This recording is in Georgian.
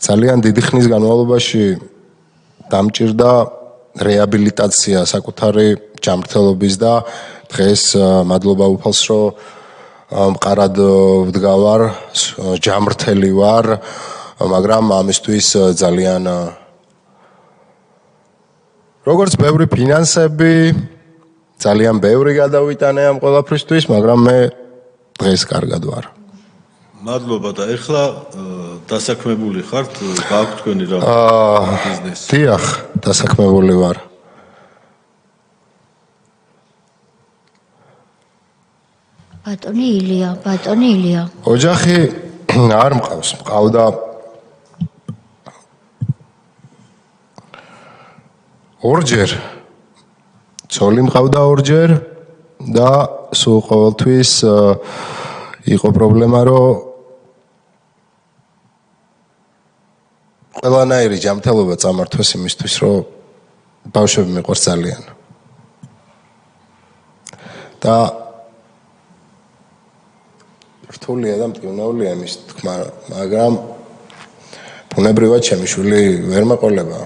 ძალიან დიდი ხნის განმავლობაში დამჭირდა რეაბილიტაცია საკუთარი ჯანმრთელობის და დღეს მადლობა უფალს რომ მყარად ვდგავარ, ჯანმრთელი ვარ, მაგრამ ამისთვის ძალიან როგორც ბევრი ფინანსები, ძალიან ბევრი გადავიტანე ამ ყველაფრისთვის, მაგრამ მე დღეს კარგად ვარ. მადლობა და ეხლა დასაქმებული ხართ, გააქვთ თქვენი რა ბიზნესი? დიახ, დასაქმებული ვარ. ბატონი ილია. ოჯახი არ მყავს, მყავდა ორჯერ. ცოლი მყავდა ორჯერ და სულ ყოველთვის იყო პრობლემა, რომ ყველანაირი ჯანმრთელობა წამართვეს იმისთვის, რომ ბავშვები მიყვარს ძალიან. და რთულია და მტკივნეულია იმის თქმა, მაგრამ ბუნებრივად ჩემი შვილი ვერ მეყოლება.